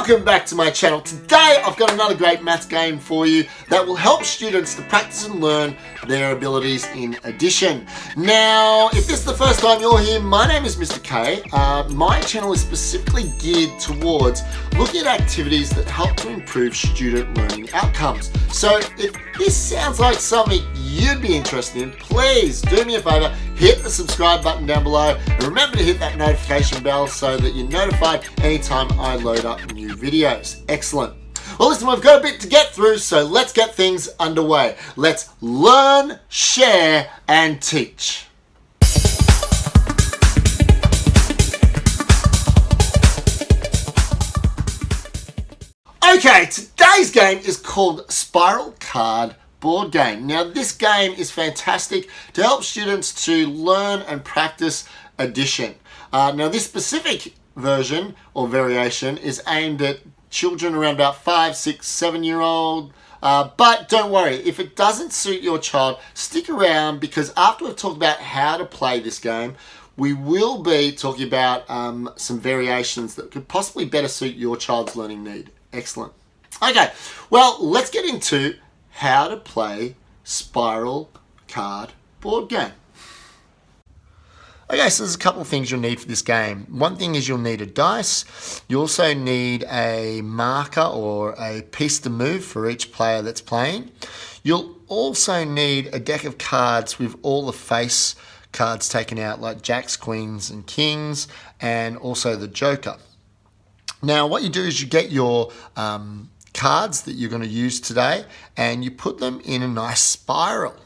Welcome back to my channel. Today I've got another great maths game for you that will help students to practice and learn their abilities in addition. Now, if this is the first time you're here, my name is Mr. K. My channel is specifically geared towards looking at activities that help to improve student learning outcomes. So if this sounds like something you'd be interested in, please do me a favor, hit the subscribe button down below and remember to hit that notification bell so that you're notified anytime I load up new videos. Excellent. Well, listen, we've got a bit to get through, so let's get things underway. Let's learn, share, and teach. Okay, today's game is called Spiral Card Board Game. Now, this game is fantastic to help students to learn and practice addition. Now, this specific version or variation is aimed at children around about 5, 6, 7-year-old. But don't worry, if it doesn't suit your child, stick around because after we've talked about how to play this game, we will be talking about some variations that could possibly better suit your child's learning need. Excellent. Okay, well, let's get into how to play Spiral Card Board Game. Okay, so there's a couple of things you'll need for this game. One thing is you'll need a dice. You also need a marker or a piece to move for each player that's playing. You'll also need a deck of cards with all the face cards taken out, like jacks, queens, and kings, and also the joker. Now, what you do is you get your cards that you're going to use today and you put them in a nice spiral,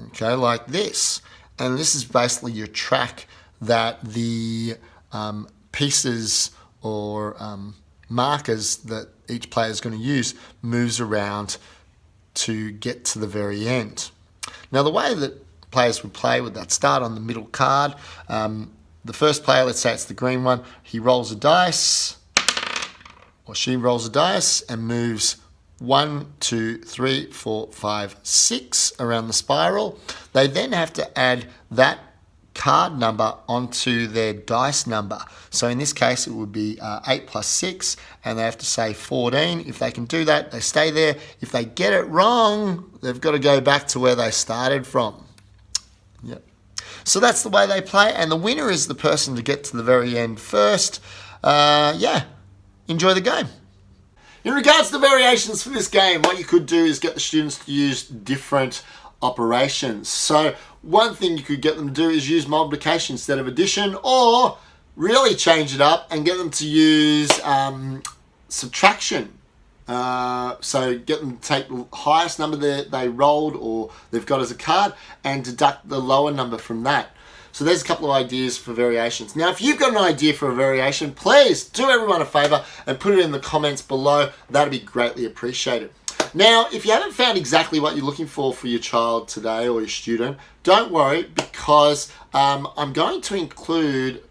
okay, like this. And this is basically your track that the pieces or markers that each player is going to use moves around to get to the very end. Now, the way that players would play would that start on the middle card. The first player, let's say it's the green one, he rolls a dice, or she rolls a dice and moves 1, 2, 3, 4, 5, 6 around the spiral. They then have to add that card number onto their dice number. So in this case, it would be 8 plus 6, and they have to say 14. If they can do that, they stay there. If they get it wrong, they've got to go back to where they started from. Yep. So that's the way they play, and the winner is the person to get to the very end first. Enjoy the game. In regards to the variations for this game, what you could do is get the students to use different operations. So one thing you could get them to do is use multiplication instead of addition, or really change it up and get them to use subtraction. So get them to take the highest number that they rolled or they've got as a card and deduct the lower number from that. So there's a couple of ideas for variations. Now, if you've got an idea for a variation, please do everyone a favor and put it in the comments below. That'd be greatly appreciated. Now, if you haven't found exactly what you're looking for your child today or your student, don't worry, because I'm going to include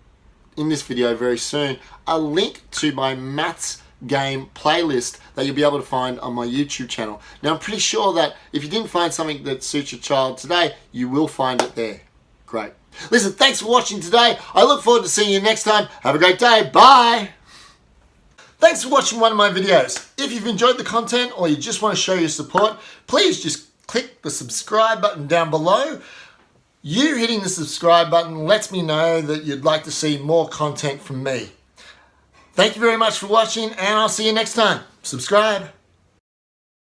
in this video very soon a link to my maths game playlist that you'll be able to find on my YouTube channel. Now, I'm pretty sure that if you didn't find something that suits your child today, you will find it there. Great. Listen, thanks for watching today. I look forward to seeing you next time. Have a great day. Bye. Thanks for watching one of my videos. If you've enjoyed the content or you just want to show your support, please just click the subscribe button down below. You hitting the subscribe button lets me know that you'd like to see more content from me. Thank you very much for watching, and I'll see you next time. Subscribe.